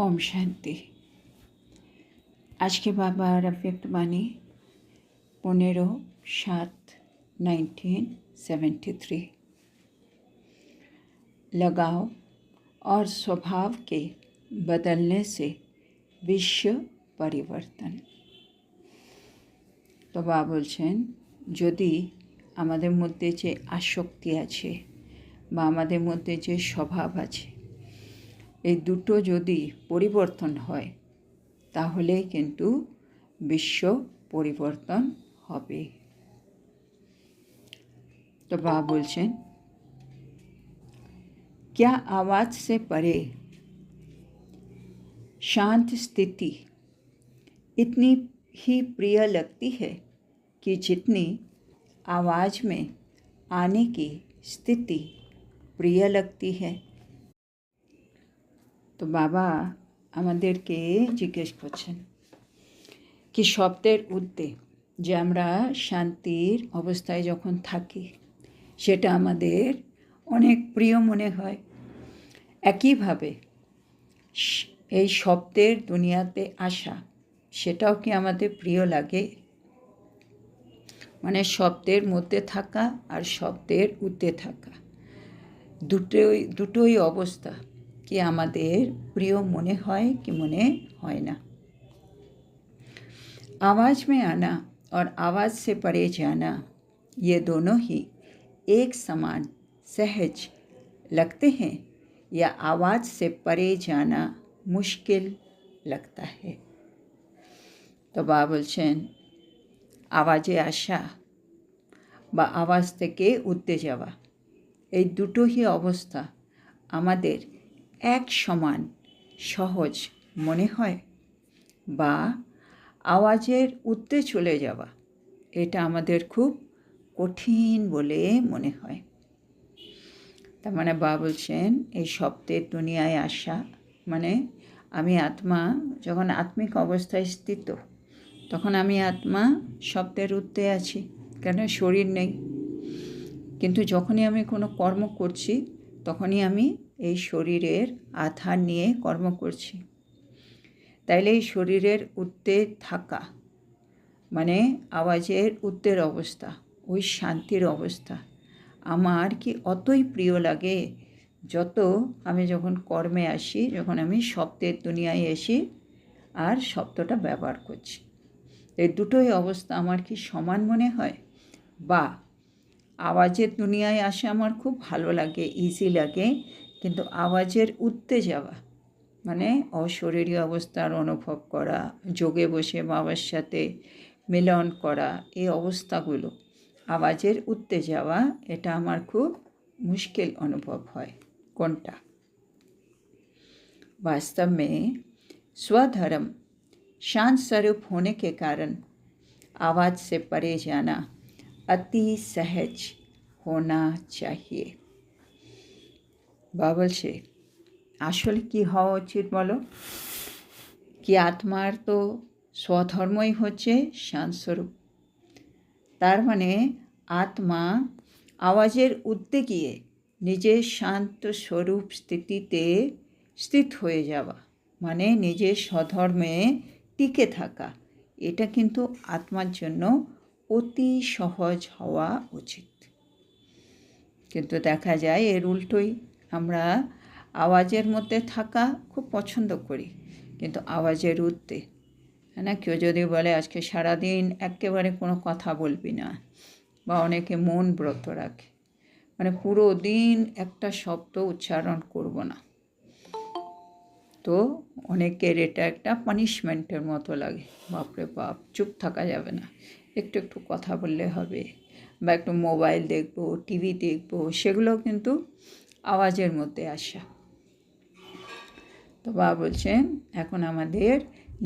ओम शांति। आज के बाबार अव्यक्त बानी 15/7/1973। लगाव और स्वभाव के बदलने से विश्व परिवर्तन। तो बाबा বলছেন যদি আমাদের মধ্যে যে আসক্তি আছে বা আমাদের মধ্যে যে স্বভাব আছে এই দুটো যদি পরিবর্তন হয় তাহলে কিন্তু বিশ্ব পরিবর্তন হবে। तो बाबा बोलছেন क्या आवाज़ से परे शांत स्थिति इतनी ही प्रिय लगती है कि जितनी आवाज़ में आने की स्थिति प्रिय लगती है। তো বাবা আমাদেরকে জিজ্ঞেস করছেন কি শব্দের ঊর্ধ্বে যে আমরা শান্তির অবস্থায় যখন থাকি সেটা আমাদের অনেক প্রিয় মনে হয়, একইভাবে এই শব্দের দুনিয়াতে আসা সেটাও কি আমাদের প্রিয় লাগে? মানে শব্দের মধ্যে থাকা আর শব্দের ঊর্ধ্বে থাকা দুটোই অবস্থা कि আমাদের প্রিয় মনে হয় कि মনে হয় না। आवाज़ में आना और आवाज़ से परे जाना ये दोनों ही एक समान सहज लगते हैं या आवाज़ से परे जाना मुश्किल लगता है। तो बाबा বলছেন আওয়াজে আসা বা আওয়াজ থেকে উঠতে যাওয়া এই দুটোই অবস্থা আমাদের এক সমান সহজ মনে হয় বা আওয়াজের ঊর্ধ্বে চলে যাওয়া এটা আমাদের খুব কঠিন বলে মনে হয়। তার মানে বাবা বলছেন এই শব্দের দুনিয়ায় আসা মানে আমি আত্মা যখন আত্মিক অবস্থায় স্থিত তখন আমি আত্মা শব্দের ঊর্ধ্বে আছি, কেন শরীর নেই। কিন্তু যখনই আমি কোনো কর্ম করছি তখনই আমি এই শরীরের আধার নিয়ে কর্ম করছি। তাইলে এই শরীরের ঊর্ধ্বে থাকা মানে আওয়াজের ঊর্ধ্বের অবস্থা, ওই শান্তির অবস্থা আমার কি অতই প্রিয় লাগে যত আমি যখন কর্মে আসি, যখন আমি শব্দের দুনিয়ায় এসি আর শব্দটা ব্যবহার করছি। এই দুটোই অবস্থা আমার কি সমান মনে হয়? বা আওয়াজের দুনিয়ায় আসা আমার খুব ভালো লাগে, ইজি লাগে, কিন্তু আওয়াজের ঊর্ধ্বে যাওয়া মানে অশরীরী অবস্থার অনুভব করা, যোগে বসে বাবার সাথে মিলন করা, এই অবস্থাগুলো আওয়াজের ঊর্ধ্বে যাওয়া এটা আমার খুব মুশকিল अनुभव হয়। কোনটা? वास्तव में स्वधर्म शांत स्वरूप होने के कारण आवाज़ से परे जाना अति सहज होना चाहिए। बाबा বলছে আসলে কি হওয়া উচিত বলো? কি আত্মার তো স্বধর্মই হচ্ছে শান্তস্বরূপ। তার মানে আত্মা আওয়াজের ঊর্ধ্বে গিয়ে নিজের শান্ত স্বরূপ স্থিতিতে স্থিত হয়ে যাওয়া মানে নিজের স্বধর্মে টিকে থাকা, এটা কিন্তু আত্মার জন্য অতি সহজ হওয়া উচিত। কিন্তু দেখা যায় এর উল্টোই, আমরা আওয়াজের মধ্যে থাকা খুব পছন্দ করি কিন্তু আওয়াজের ঊর্ধ্বে, হ্যাঁ না? কেউ যদি বলে আজকে সারাদিন একেবারে কোনো কথা বলবি না, বা অনেকে মন ব্রত রাখে মানে পুরো দিন একটা শব্দ উচ্চারণ করব না, তো অনেকের এটা একটা পানিশমেন্টের মতো লাগে। বাপরে বাপ, চুপ থাকা যাবে না, একটু একটু কথা বললে হবে, বা একটু মোবাইল দেখবো, টিভি দেখবো, সেগুলো কিন্তু আওয়াজের মধ্যে আসা। তো বাবা বলছেন এখন আমাদের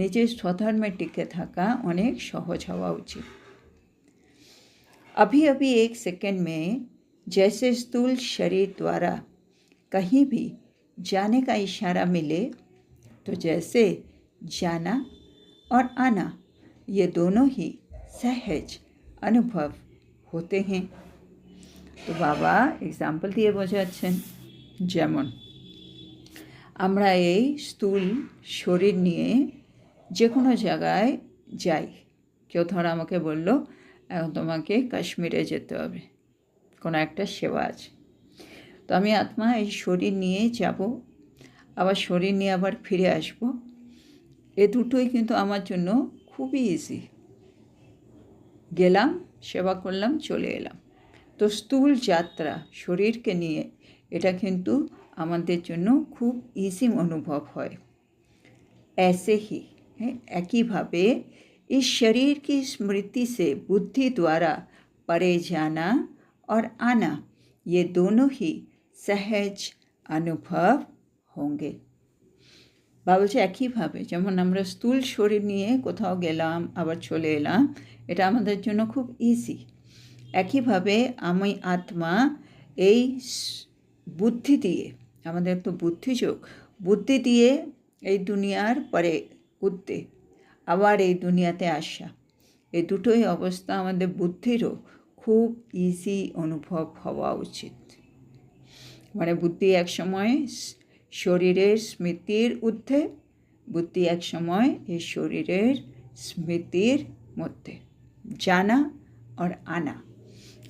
নিজের स्वधर्मे टिके থাকা অনেক সহজ হওয়া উচিত। अभी अभी एक सेकंड में जैसे स्थूल शरीर द्वारा कहीं भी जाने का इशारा मिले तो जैसे जाना और आना ये दोनों ही सहज अनुभव होते हैं। तो बाबा एग्जाम्पल दिए বোঝাচ্ছেন যেমন আমরা এই স্থূল শরীর নিয়ে যে কোনো জায়গায় যাই। কেউ ধর আমাকে বলল এখন তোমাকে কাশ্মীরে যেতে হবে, কোনো একটা সেবা আছে, তো আমি আত্মা এই শরীর নিয়ে যাব, আবার শরীর নিয়ে আবার ফিরে আসব। এ দুটোই কিন্তু আমার জন্য খুবই ইজি। গেলাম, সেবা করলাম, চলে এলাম। তো স্থূল যাত্রা শরীরকে নিয়ে এটা কিন্তু আমাদের জন্য খুব ইজি অনুভব হয়। ऐसे ही है, একই ভাবে इस शरीर की स्मृति से बुद्धि द्वारा परे जाना और आना ये दोनों ही सहज अनुभव होंगे। বা বলছে একইভাবে যেমন আমরা স্থূল শরীর নিয়ে কোথাও গেলাম আবার চলে এলাম, এটা আমাদের জন্য খুব ইজি। একইভাবে আমি আত্মা এই বুদ্ধি দিয়ে, আমাদের তো বুদ্ধিযোগ, বুদ্ধি দিয়ে এই দুনিয়ার পরে উঠতে, আবার এই দুনিয়াতে আসা, এই দুটোই অবস্থা আমাদের বুদ্ধিরও খুব ইজি অনুভব হওয়া উচিত। মানে বুদ্ধি এক সময় শরীরের স্মৃতির ঊর্ধ্বে, বুদ্ধি এক সময় এই শরীরের স্মৃতির মধ্যে, জানা আর আনা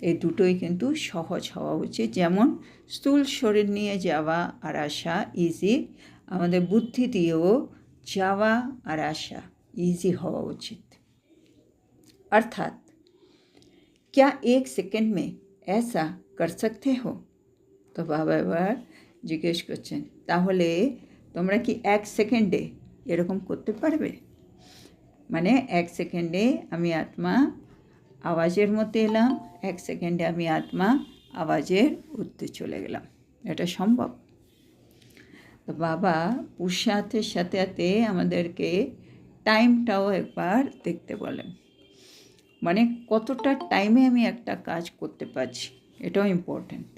এই দুটোই কিন্তু সহজ হওয়া উচিত। যেমন স্থূল শরীর নিয়ে যাওয়া আর আসা ইজি, আমাদের বুদ্ধি দিয়েও যাওয়া আর আসা ইজি হওয়া উচিত। अर्थात क्या एक सेकंड में ऐसा कर सकते हो? তো বাবা এবার জিজ্ঞেস করছেন, তাহলে তোমরা কি এক সেকেন্ডে এরকম করতে পারবে? মানে এক সেকেন্ডে আমি আত্মা আওয়াজের মধ্যে এলাম, এক সেকেন্ডে আমি আত্মা আওয়াজের ঊর্ধ্বে চলে গেলাম, এটা সম্ভব? তো বাবা পুরুষার্থের সাথে সাথে আমাদেরকে টাইমটাও একবার দেখতে বলেন, মানে কতটা টাইমে আমি একটা কাজ করতে পারছি, এটাও ইম্পর্ট্যান্ট।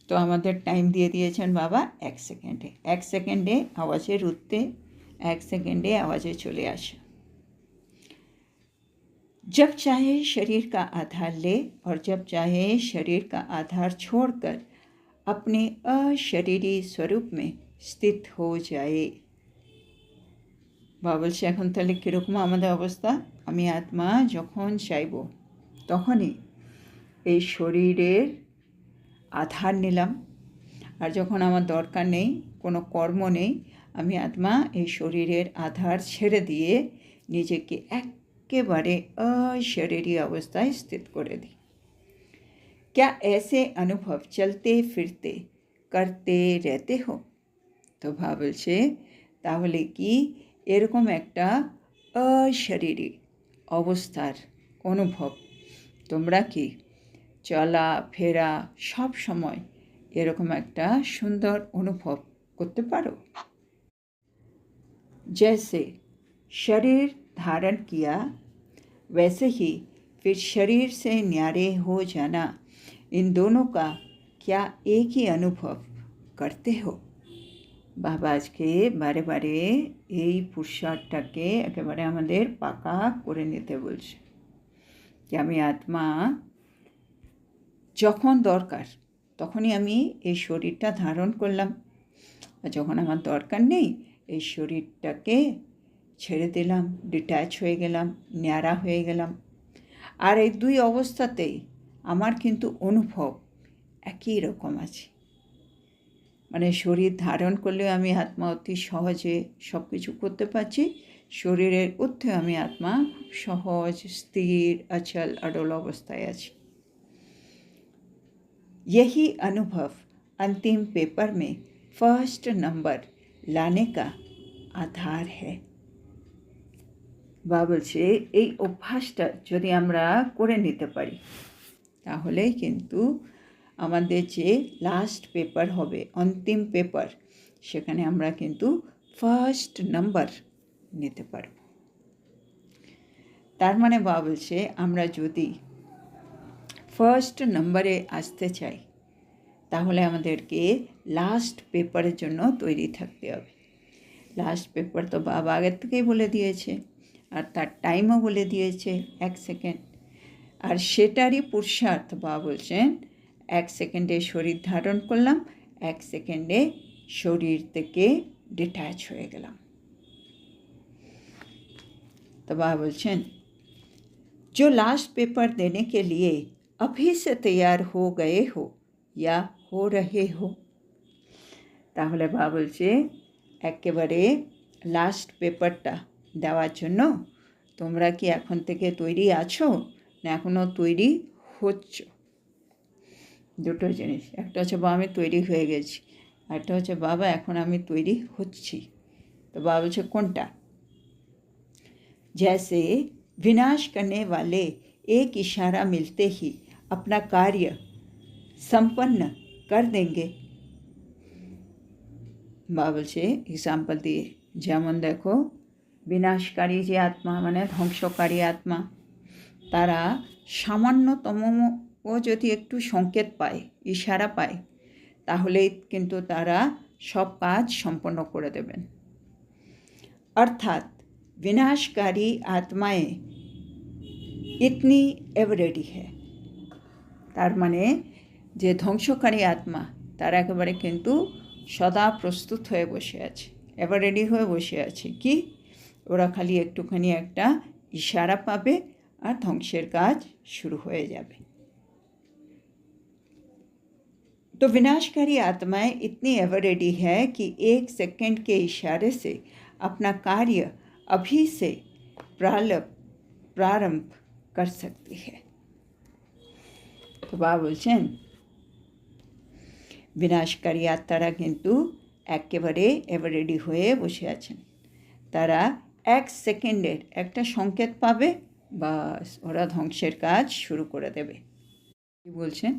তো আমাদের টাইম দিয়ে দিয়েছেন বাবা এক সেকেন্ডে, এক সেকেন্ডে আওয়াজের ঊর্ধ্বে, এক সেকেন্ডে आवाज़ें चले आशा। जब चाहे शरीर का आधार ले और जब चाहे शरीर का आधार छोड़कर अपने अशरीरी स्वरूप में स्थित हो जाए। বাবা বলছে এখন তাহলে কীরকম আমাদের অবস্থা? আমি আত্মা যখন চাইব তখনই এই শরীরের আধার নিলাম, আর যখন আমার দরকার নেই, কোনো কর্ম নেই, আমি আত্মা এই শরীরের আধার ছেড়ে দিয়ে নিজেকে একেবারে अशरीरी अवस्थाয় স্থিত করে দিই। क्या ऐसे अनुभव चलते फिरते करते रहते हो? তো ভাব বলছে তাহলে কি এরকম একটা अशरीरी অবস্থার অনুভব তোমরা কি চলা ফেরা সব সময় এরকম একটা সুন্দর অনুভব করতে পারো? जैसे शरीर धारण किया वैसे ही फिर शरीर से न्यारे हो जाना, इन दोनों का क्या एक ही अनुभव करते हो? বাবা আজকে বারে বারে এই পুরুষার্থটাকে একেবারে আমাদের পাকা করে নিতে বলছে যে আমি আত্মা যখন দরকার তখনই আমি এই শরীরটা ধারণ করলাম, আর যখন আমার দরকার নেই এই শরীরটাকে ছেড়ে দিলাম, ডিট্যাচ হয়ে গেলাম, ন্যাড়া হয়ে গেলাম। আর এই দুই অবস্থাতেই আমার কিন্তু অনুভব একই রকম আছে। মানে শরীর ধারণ করলেও আমি আত্মা অতি সহজে সব কিছু করতে পারছি, শরীরের ঊর্ধ্বে আমি আত্মা খুব সহজ স্থির অচল অডল অবস্থায় আছি। यही अनुभव अंतिम पेपर में फर्स्ट नंबर लाने का आधार है। বা বলছে এই অভ্যাসটা যদি আমরা করে নিতে পারি তাহলেই কিন্তু আমাদের যে লাস্ট পেপার হবে, অন্তিম পেপার, সেখানে আমরা কিন্তু ফার্স্ট নাম্বার নিতে পারব। তার মানে বা বলছে আমরা যদি ফার্স্ট নাম্বারে আসতে চাই তাহলে আমাদেরকে লাস্ট পেপারের জন্য তৈরি থাকতে হবে। লাস্ট পেপার তো বাবা আগের থেকেই বলে দিয়েছে, আর তার টাইমও বলে দিয়েছে এক সেকেন্ড, আর সেটারই পুরুষার্থ বাবা বলছেন এক সেকেন্ডে শরীর ধারণ করলাম, এক সেকেন্ডে শরীর থেকে ডিট্যাচ হয়ে গেলাম। तो बाबा बोलছেন, जो लास्ट पेपर देने के लिए अभी से तैयार हो गए हो या हो रहे हो, তাহলে বাবা বলছে একেবারে লাস্ট পেপারটা দেওয়ার জন্য তোমরা কি এখন থেকে তৈরি আছো না এখনও তৈরি হচ্ছ? দুটো জিনিস, একটা হচ্ছে বাবা আমি তৈরি হয়ে গেছি, একটা হচ্ছে বাবা এখন আমি তৈরি হচ্ছি। তো বাবা বলছে কোনটা? जैसे विनाश करने वाले एक इशारा मिलते ही अपना कार्य संपन्न कर देंगे। বাবা বলছে এক্সাম্পল দিয়ে, যেমন দেখো বিনাশকারী যে আত্মা মানে ধ্বংসকারী আত্মা, তারা সামান্যতম ও যদি একটু সংকেত পায়, ইশারা পায়, তাহলেই কিন্তু তারা সব কাজ সম্পন্ন করে দেবেন। অর্থাৎ विनाशकारी आत्माएं इतनी एवर रेडी है, তার মানে যে ধ্বংসকারী আত্মা তারা একেবারে কিন্তু সদা প্রস্তুত হয়ে বসে আছে, এবার রেডি হয়ে বসে আছে। কি? ওরা খালি একটুখানি একটা ইশারা পাবে আর ধ্বংসের কাজ শুরু হয়ে যাবে। तो विनाशकारी आत्माएं इतनी एवर रेडी है कि एक सेकंड के इशारे से अपना कार्य अभी से प्रारंभ कर सकती है। तो बाबा बोलছেন বিনাশকারী আত্মারা কিন্তু একেবারে এভার রেডি হয়ে বসে আছেন। তারা এক সেকেন্ডের একটা সংকেত পাবে, বাস ওরা ধ্বংসের কাজ শুরু করে দেবে। কি বলছেন?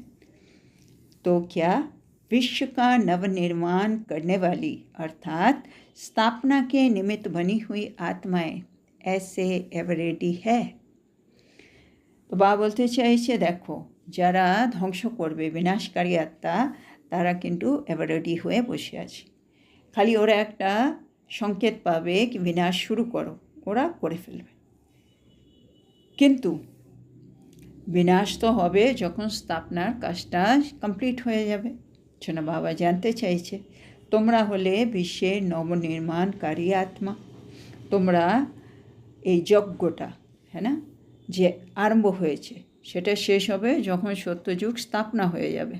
तो क्या विश्व का नवनिर्माण करने वाली अर्थात स्थापना के निमित्त बनी हुई आत्माएं ऐसे एवर रेडी है? तो बाबा বলতে চাইছে দেখো যারা ধ্বংস করবে বিনাশকারী আত্মা তারা কিন্তু এভার রেডি হয়ে বসে আছে, খালি ওরা একটা সংকেত পাবে কি বিনাশ শুরু করো, ওরা করে ফেলবে। কিন্তু বিনাশ তো হবে যখন স্থাপনার কাজটা কমপ্লিট হয়ে যাবে। জন্য বাবা জানতে চাইছে তোমরা হলে বিশ্বের নবনির্মাণকারী আত্মা, তোমরা এই যজ্ঞটা হ্যাঁ না যে আরম্ভ হয়েছে সেটা শেষ হবে যখন সত্যযুগ স্থাপনা হয়ে যাবে।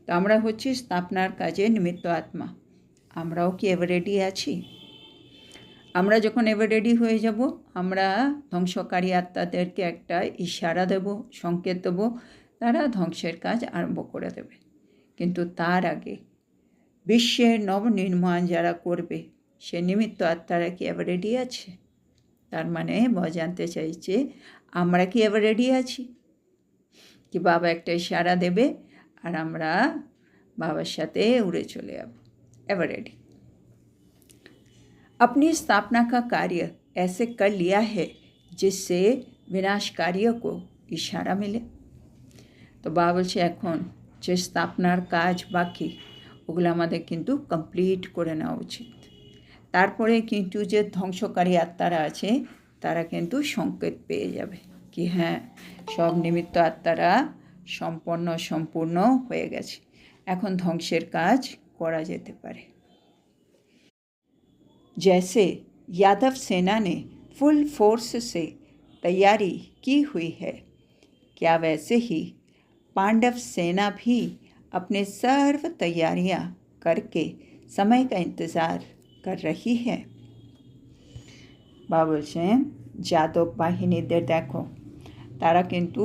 তো আমরা হচ্ছি স্থাপনার কাজে নিমিত্ত আত্মা। আমরাও কি এভার রেডি আছি? আমরা যখন এভার রেডি হয়ে যাব আমরা ধ্বংসকারী আত্মাদেরকে একটা ইশারা দেব, সংকেত দেব, তারা ধ্বংসের কাজ আরম্ভ করে দেবে। কিন্তু তার আগে বিশ্বের নবনির্মাণ যারা করবে সে নিমিত্ত আত্মারা কি এভার রেডি আছে? তার মানে জানতে চাইছে আমরা কি এভার রেডি আছি? কি বাবা একটা ইশারা দেবে আর আমরা বাবার সাথে उड़े चले যাব, एवर रेडी। अपनी स्थापना का कार्य ऐसे कर लिया है जिससे विनाशकारियों को इशारा मिले। तो बाबा বলছে এখন যে স্থাপনার কাজ বাকি ওগুলো আমাদের কিন্তু কমপ্লিট করে নেওয়া উচিত। তারপরে কিন্তু যে ধ্বংসকারী আত্মারা আছে তারা কিন্তু সংকেত পেয়ে যাবে কি হ্যাঁ সব নিমিত্ত আত্মারা সম্পূর্ণ হয়ে গেছে, এখন ধ্বংসের কাজ করা যেতে পারে। जैसे यादव सेना ने फुल फोर्स से तैयारी की हुई है, क्या वैसे ही पांडव सेना भी अपने सर्व तैयारियां करके समय का इंतज़ार कर रही है। बाबा বলছেন যাদব বাহিনীদের দেখো তারা কিন্তু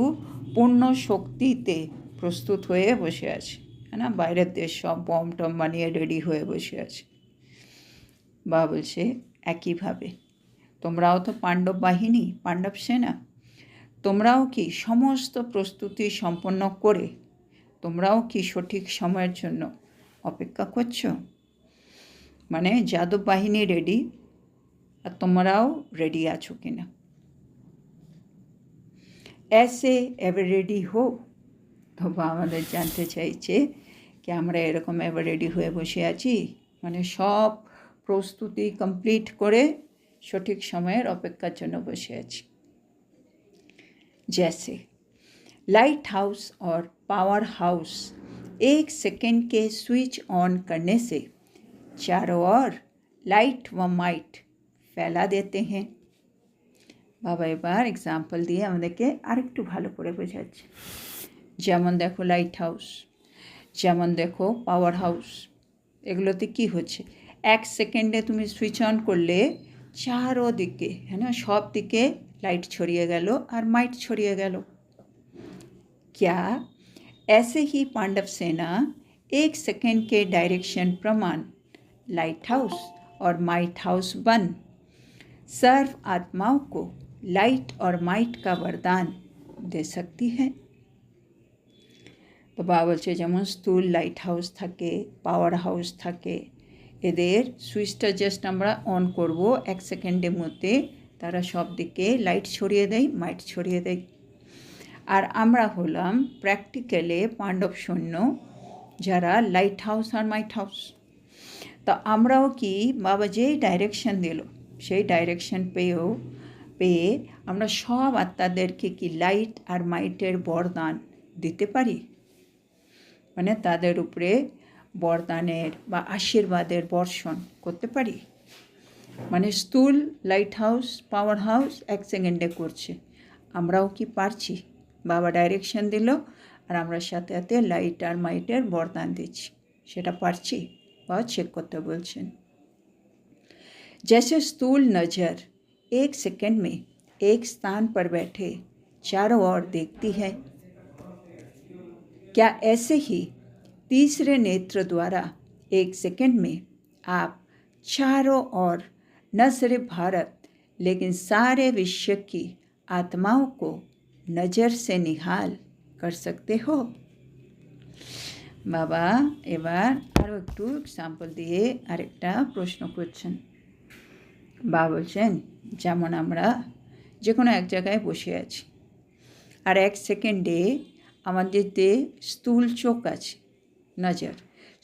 পূর্ণ শক্তিতে প্রস্তুত হয়ে বসে আছে, है ना, বাইরের দেশ সব বম টম বানিয়ে রেডি হয়ে বসে আছে। বাবা বলছে একইভাবে তোমরাও তো পাণ্ডব বাহিনী, পাণ্ডব সেনা, তোমরাও কি সমস্ত প্রস্তুতি সম্পন্ন করে তোমরাও কি সঠিক সময়ের জন্য অপেক্ষা করছো? মানে যাদব বাহিনী রেডি আর তোমরাও রেডি আছো কিনা? ऐसे एवर रेडी हो। তো আমাদের জানতে চাইছে কি আমরা এরকম এভার রেডি হয়ে বসে আছি, মানে সব প্রস্তুতি কমপ্লিট করে সঠিক সময়ের অপেক্ষার জন্য বসে আছি। जैसे लाइट हाउस और पावर हाउस एक सेकंड के स्विच ऑन करने से चारों ओर लाइट व माइट फैला देते हैं। बाबा एबार एग्जाम्पल दिए आमादेरके आरेकटु भालो करे बोझाচ্ছে। যেমন দেখো লাইট হাউস, যেমন দেখো পাওয়ার হাউস, এগুলোতে কি হচ্ছে, এক সেকেন্ডে তুমি সুইচ অন করলে চারোদিকে হ্যাঁ সব দিকে লাইট ছড়িয়ে গেল আর মাইট ছড়িয়ে গেল। क्या ऐसे ही पांडव सेना एक सेकेंड के डायरेक्शन प्रमाण लाइट हाउस और माइट हाउस बन सर्व आत्माओं को लाइट और माइट का वरदान दे सकती है। तो बाबा बोलছে যেমন স্থূল লাইট হাউস থাকে, পাওয়ার হাউস থাকে, এদের সুইচটা জাস্ট আমরা অন করব, এক সেকেন্ডের মধ্যে তারা সব দিকে লাইট ছড়িয়ে দেয়, মাইট ছড়িয়ে দেয়। আর আমরা হলাম প্র্যাকটিক্যালে পাণ্ডব সৈন্য যারা লাইট হাউস আর মাইট হাউস। তো আমরাও কি বাবা যেই ডাইরেকশন দিল সেই ডাইরেকশন পেয়ে আমরা সব আত্মাদেরকে কি লাইট আর মাইটের বরদান দিতে পারি, মানে তাদের উপরে বরদানের বা আশীর্বাদের বর্ষণ করতে পারি। মানে স্থূল লাইট হাউস পাওয়ার হাউস এক সেকেন্ডে করছে, আমরাও কি পারছি? বাবা ডাইরেকশন দিল আর আমরা সাথে সাথে লাইট আর মাইটের বরদান দিচ্ছি, সেটা পারছি? বা চেক করতে বলছেন। जैसे स्थूल नज़र एक सेकंड में एक स्थान पर बैठे चारों ओर देखती है, क्या ऐसे ही तीसरे नेत्र द्वारा एक सेकंड में आप चारों ओर न सिर्फ भारत लेकिन सारे विश्व की आत्माओं को नज़र से निहाल कर सकते हो? बाबा এবার আরও একটু এক্সাম্পল দিয়ে আরেকটা প্রশ্ন করছেন। বাবা বলছেন যেমন আমরা যে কোনো এক জায়গায় বসে আছি আর এক সেকেন্ডে আমাদের যে স্থূল চোখ আছে নজর,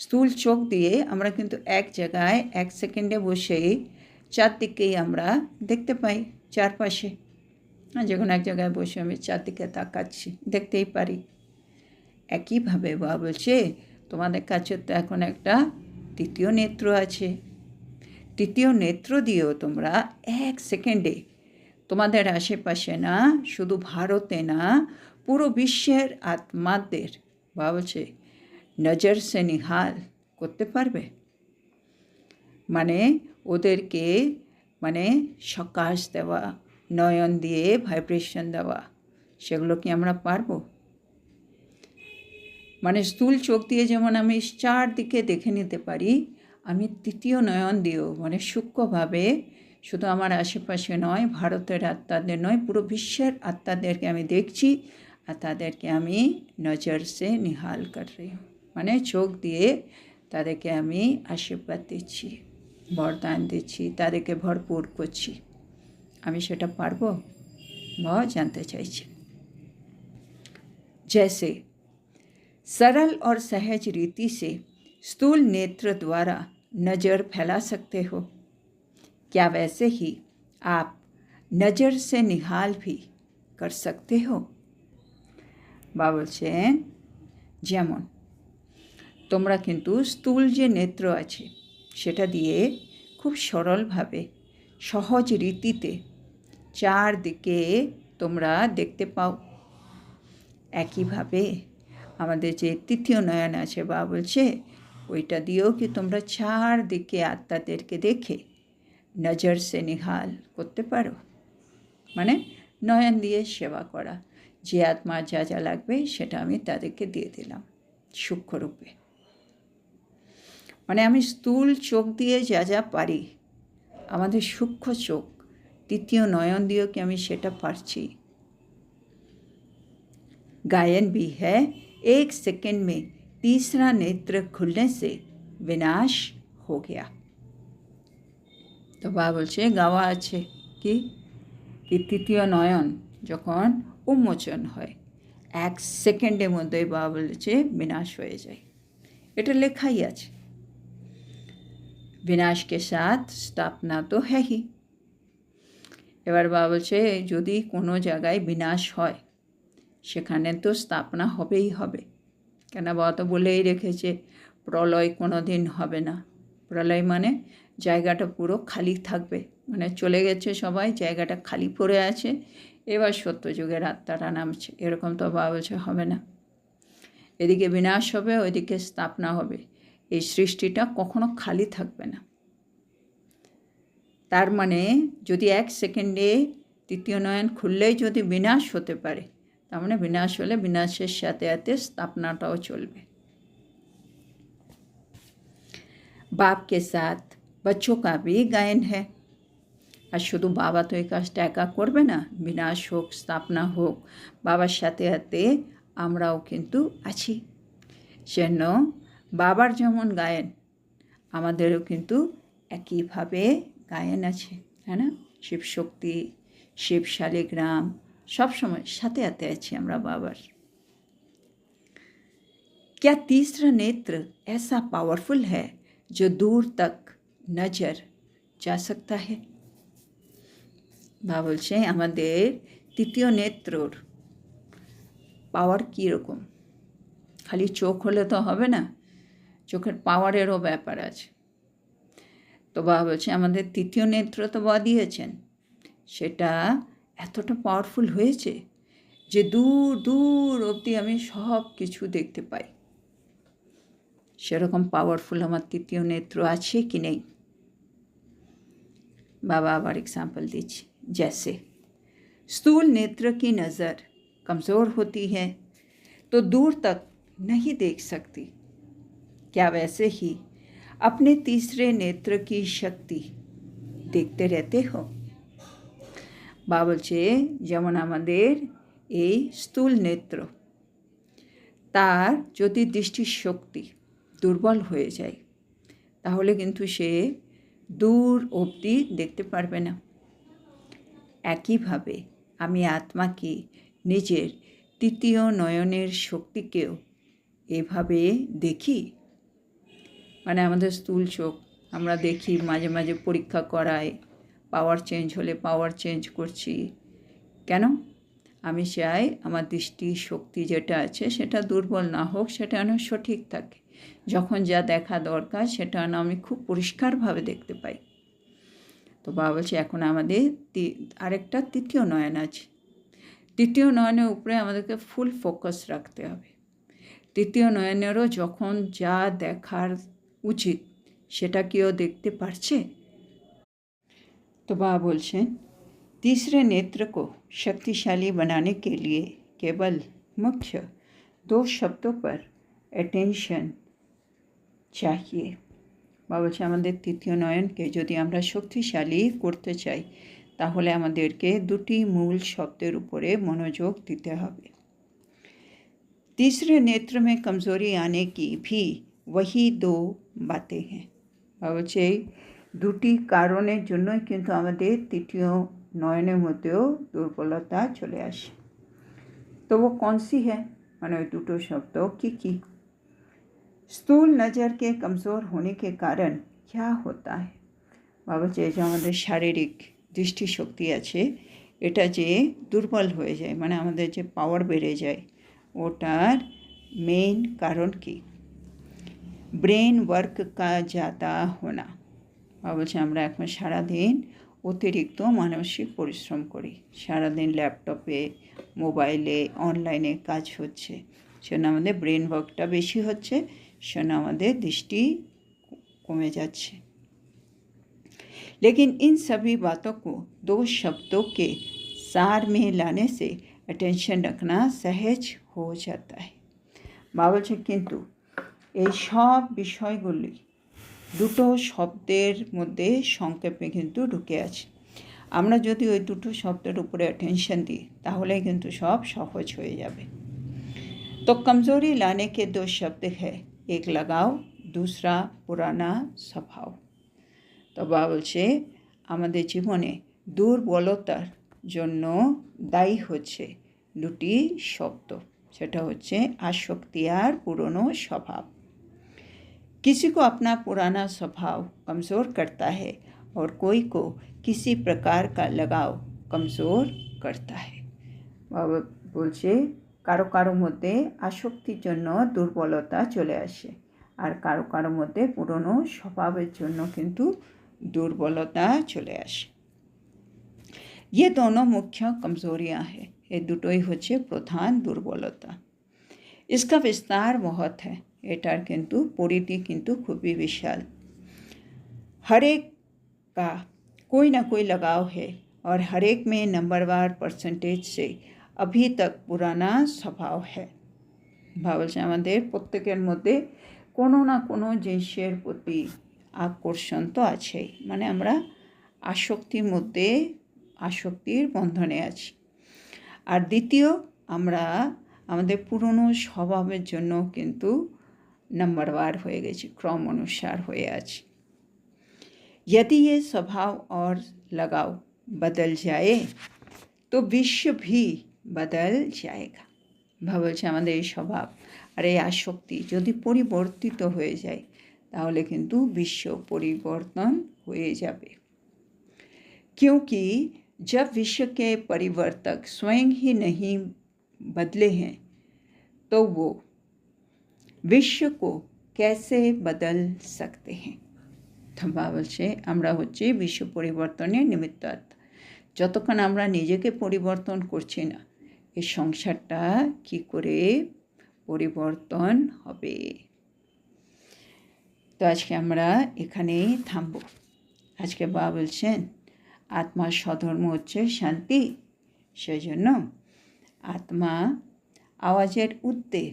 স্থূল চোখ দিয়ে আমরা কিন্তু এক জায়গায় এক সেকেন্ডে বসেই চারদিকেই আমরা দেখতে পাই, চারপাশে যে কোনো এক জায়গায় বসে আমি চারদিকে তাকাচ্ছি, দেখতেই পারি। একইভাবে বাবা বলছে তোমাদের কাছে তো এখন একটা তৃতীয় নেত্র আছে, তৃতীয় নেত্র দিয়েও তোমরা এক সেকেন্ডে তোমাদের আশেপাশে না শুধু ভারতে না পুরো বিশ্বের আত্মাদের বাবা বলছে নজর সে নিহাল করতে পারবে। মানে ওদেরকে মানে সকাশ দেওয়া, নয়ন দিয়ে ভাইব্রেশন দেওয়া, সেগুলো কি আমরা পারবো? মানে স্থূল চোখ দিয়ে যেমন আমি চারদিকে দেখে নিতে পারি, আমি তৃতীয় নয়ন দিয়েও মানে সূক্ষ্মভাবে শুধু আমার আশেপাশে নয়, ভারতের আত্মাদের নয়, পুরো বিশ্বের আত্মাদেরকে আমি দেখছি আর তাদেরকে আমি নজর সে নিহাল কর রহি হুঁ, মানে চোখ দিয়ে তাদেরকে আমি আশীর্বাদ দিচ্ছি, বরদান দিচ্ছি, তাদেরকে ভরপুর করছি। আমি সেটা পারবো? বা জানতে চাইছি। जैसे सरल और सहज रीति से स्थूल नेत्र द्वारा नज़र फैला सकते हो, क्या वैसे ही आप नज़र से निहाल भी कर सकते हो? বাবা বলছেন যেমন তোমরা কিন্তু স্থূল যে নেত্র আছে সেটা দিয়ে খুব সরলভাবে সহজ রীতিতে চারদিকে তোমরা দেখতে পাও। একইভাবে আমাদের যে তৃতীয় নয়ন আছে বাবা বলছে ওইটা দিয়েও কি তোমরা চারদিকে আত্মাদেরকে দেখে নজর সে নিহাল করতে পারো। মানে নয়ন দিয়ে সেবা করা, যে আত্মার যা যা লাগবে সেটা আমি তাদেরকে দিয়ে দিলাম সূক্ষ্মরূপে। মানে আমি স্থূল চোখ দিয়ে যা যা পারি, আমাদের সূক্ষ্ম চোখ তৃতীয় নয়ন দিয়েও কি আমি সেটা পারছি? गायन भी है एक सेकंड में तीसरा नेत्र खुलने से विनाश हो गया। तो बाबा বলছে গাওয়া আছে কি তৃতীয় নয়ন যখন উন্মোচন হয় এক সেকেন্ডের মধ্যেই বাবা বলেছে বিনাশ হয়ে যায়, এটা লেখাই আছে। বিনাশ কে সাথ স্থাপনা তো হ্যাঁই। এবার বাবা বলছে যদি কোনো জায়গায় বিনাশ হয় সেখানে তো স্থাপনা হবেই হবে, কেন বাবা তো বলেই রেখেছে প্রলয় কোনো দিন হবে না। প্রলয় মানে জায়গাটা পুরো খালি থাকবে, মানে চলে গেছে সবাই, জায়গাটা খালি পড়ে আছে, এবার সত্যযুগের আত্মারা নামছে, এরকম তো বাবা বলছে হবে না। এদিকে বিনাশ হবে, ওইদিকে স্থাপনা হবে, এই সৃষ্টিটা কখনো খালি থাকবে না। তার মানে যদি 1 সেকেন্ডে তৃতীয় নয়ন খুললেই যদি বিনাশ হতে পারে, তার মানে বিনাশ হলে বিনাশের সাথে সাথে স্থাপনাটাও চলবে। बाप के साथ बच्चों का भी गायन है। আর শুধু বাবা তো এই কাজটা একা করবে না, বিনাশ হোক স্থাপনা হোক, বাবার সাথে সাথে আমরাও কিন্তু আছি। যেন বাবার যেমন গায়েন, আমাদেরও কিন্তু একইভাবে গায়েন আছে, है ना। শিব শক্তি, শিব শালিগ্রাম সবসময় সাথে সাথে আছি আমরা বাবার। क्या तीसरा नेत्र ऐसा पावरफुल है जो दूर तक नजर जा सकता है? বাবা বলছে আমাদের তৃতীয় নেত্রর পাওয়ার কীরকম, খালি চোখ হলে তো হবে না, চোখের পাওয়ারেরও ব্যাপার আছে। তো বাবা বলছে আমাদের তৃতীয় নেত্র তো বাবা দিয়েছেন, সেটা এতটা পাওয়ারফুল হয়েছে যে দূর দূর অবধি আমি সব কিছু দেখতে পাই। সেরকম পাওয়ারফুল আমার তৃতীয় নেত্র আছে কি নেই? बाबा आबार एग्जाम्पल दीजिए। जैसे स्थूल नेत्र की नज़र कमज़ोर होती है तो दूर तक नहीं देख सकती, क्या वैसे ही अपने तीसरे नेत्र की शक्ति देखते रहते हो? बाबा বলছে যেমন আমাদের এই স্থূল নেত্র, তার যদি দৃষ্টির শক্তি দুর্বল হয়ে যায় তাহলে কিন্তু সে দূর অবধি দেখতে পারবে না। একইভাবে আমি আত্মাকে নিজের তৃতীয় নয়নের শক্তিকেও এভাবে দেখি। মানে আমাদের স্থূল চোখ আমরা দেখি, মাঝে মাঝে পরীক্ষা করায়, পাওয়ার চেঞ্জ হলে পাওয়ার চেঞ্জ করছি কেন? আমি চাই আমার দৃষ্টি শক্তি যেটা আছে সেটা দুর্বল না হোক, সেটা যেন সঠিক থাকে, যখন যা দেখা দরকার সেটা যেন আমি খুব পরিষ্কারভাবে দেখতে পাই। তো বাবা বলছে এখন আমাদের আরেকটা তৃতীয় নয়ন আছে, তৃতীয় নয়নের উপরে আমাদেরকে ফুল ফোকাস রাখতে হবে। তৃতীয় নয়নেরও যখন যা দেখার উচিত সেটা কেউ দেখতে পারছে? तो बाबा बोलছেন तीसरे नेत्र को शक्तिशाली बनाने के लिए केवल मुख्य 2 शब्दों पर अटेंशन चाहिए। বাবা বলছে আমাদের তৃতীয় নয়নকে যদি আমরা শক্তিশালী করতে চাই তাহলে আমাদেরকে 2টি মূল শব্দের উপরে মনোযোগ দিতে হবে। तीसरे नेत्र में कमज़ोरी आने की भी वही 2 बातें हैं। বাবা বলছে 2টি কারণের জন্যই কিন্তু আমাদের তৃতীয় নয়নের মধ্যেও দুর্বলতা চলে আসে। তো वो कौन सी है? মানে ওই 2টো শব্দ কি? স্থূল नज़र के कमज़ोर होने के कारण क्या होता है? বাবা বলছে যে আমাদের শারীরিক দৃষ্টিশক্তি আছে এটা যে দুর্বল হয়ে যায়, মানে আমাদের যে পাওয়ার বেড়ে যায়, ওটার মেইন কারণ কি? ব্রেন ওয়ার্ক का ज़्यादा होना। বাবা বলছে আমরা এখন সারাদিন অতিরিক্ত মানসিক পরিশ্রম করি, সারাদিন ল্যাপটপে মোবাইলে অনলাইনে কাজ হচ্ছে, সেজন্য আমাদের ব্রেন ওয়ার্কটা বেশি হচ্ছে, সেজন্য আমাদের দৃষ্টি কমে যাচ্ছে। लेकिन इन सभी बातों को 2 शब्दों के सार में लाने से अटेंशन रखना सहज हो जाता है। বাবা বলছে কিন্তু এই সব বিষয়গুলি 2টো শব্দের মধ্যে সংক্ষেপে কিন্তু ঢুকে আছে। আমরা যদি ওই 2টো শব্দের উপরে অ্যাটেনশন দিই তাহলে কিন্তু সব সহজ হয়ে যাবে। तो कमज़ोरी लाने के 2 शब्द है, एक लगाव, दूसरा पुराना स्वभाव। তো বাবা বলছে আমাদের জীবনে দুর্বলতার জন্য দায়ী হচ্ছে 2টি শব্দ, সেটা হচ্ছে আসক্তি আর পুরনো স্বভাব। किसी को अपना पुराना स्वभाव कमज़ोर करता है और कोई को किसी प्रकार का लगाव कमज़ोर करता है। বাবা বলছে কারো কারো মধ্যে আসক্তির জন্য দুর্বলতা চলে আসে, আর কারো কারো মধ্যে পুরনো স্বভাবের জন্য কিন্তু দুর্বলতা চলে আসে। ये दोनों मुख्य कमजोरियां हैं। ये দুটোই হচ্ছে প্রধান দুর্বলতা। इसका विस्तार बहुत है। এটার কিন্তু পরিধি কিন্তু খুবই বিশাল। हर एक का कोई ना कोई लगाव है और हर एक में नंबरवार परसेंटेज से अभी तक पुराना स्वभाव है। ভাবছে আমাদের প্রত্যেকের মধ্যে কোনো না কোনো জিনিসের প্রতি আকর্ষণ তো আছেই, মানে আমরা আসক্তির বন্ধনে আছি। আর দ্বিতীয়, আমরা আমাদের পুরনো স্বভাবের জন্য কিন্তু नंबरवार হয়ে গেছি, क्रम अनुसार হয়ে আছি। यदि ये स्वभाव और लगाव बदल जाए तो विश्व भी बदल जाएगा। ভাবছে আমাদের এই স্বভাব আর এই আসক্তি যদি পরিবর্তিত হয়ে যায় তাহলে কিন্তু বিশ্ব পরিবর্তন হয়ে যাবে। क्योंकि जब विश्व के परिवर्तक स्वयं ही नहीं बदले हैं तो वो विश्व को कैसे बदल सकते हैं। ধম্বা বলছে আমরা হচ্ছে বিশ্ব পরিবর্তনের নিমিত্ত আত্মা। যতক্ষণ আমরা নিজেকে পরিবর্তন করছি না, এই সংসারটা কি করে পরিবর্তন হবে। তো আজকে আমরা এখানেই থামব। আজকে বাবা বলছেন আত্মার স্বধর্ম হচ্ছে শান্তি, সেজন্য আত্মা আওয়াজের ঊর্ধ্বে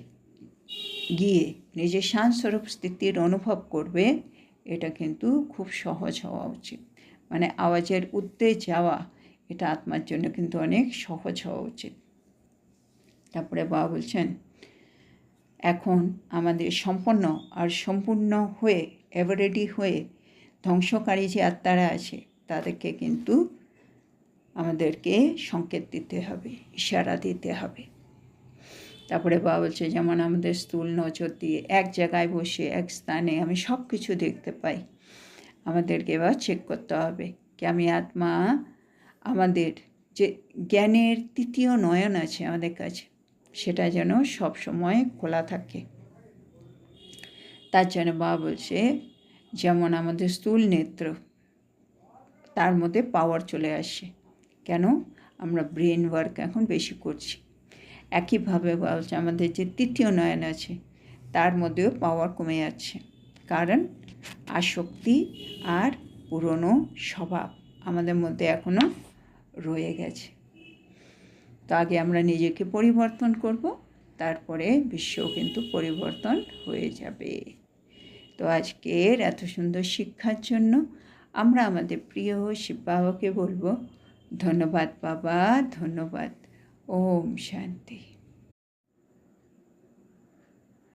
গিয়ে নিজের শান্তস্বরূপ স্থিতির অনুভব করবে, এটা কিন্তু খুব সহজ হওয়া উচিত। মানে আওয়াজের ঊর্ধ্বে যাওয়া এটা আত্মার জন্য কিন্তু অনেক সহজ হওয়া উচিত। তারপরে বাবা বলছেন এখন আমাদের সম্পূর্ণ হয়ে এভারেডি হয়ে ধ্বংসকারী যে আত্মারা আছে তাদেরকে কিন্তু আমাদেরকে সংকেত দিতে হবে, ইশারা দিতে হবে। তারপরে বাবা বলছে যেমন আমাদের স্থূল নজর দিয়ে এক জায়গায় বসে এক স্থানে আমি সব কিছু দেখতে পাই, আমাদেরকে এবার চেক করতে হবে কি আমি আত্মা আমাদের যে জ্ঞানের তৃতীয় নয়ন আছে আমাদের কাছে সেটা যেন সব সময় খোলা থাকে। তার জন্য বাবা বলছে যেমন আমাদের স্থূল নেত্র তার মধ্যে পাওয়ার চলে আসে, কেন আমরা ব্রেন ওয়ার্ক এখন বেশি করছি। একইভাবে বলছে আমাদের যে তৃতীয় নয়ন আছে তার মধ্যেও পাওয়ার কমে যাচ্ছে, কারণ আসক্তি আর পুরনো স্বভাব আমাদের মধ্যে এখনও রয়ে গেছে। তো আগে আমরা নিজেকে পরিবর্তন করব, তারপরে বিশ্বও কিন্তু পরিবর্তন হয়ে যাবে। তো আজকের এত সুন্দর শিক্ষার জন্য আমরা আমাদের প্রিয় শিব বাবাকে বলবো ধন্যবাদ বাবা, ধন্যবাদ। ওম শান্তি।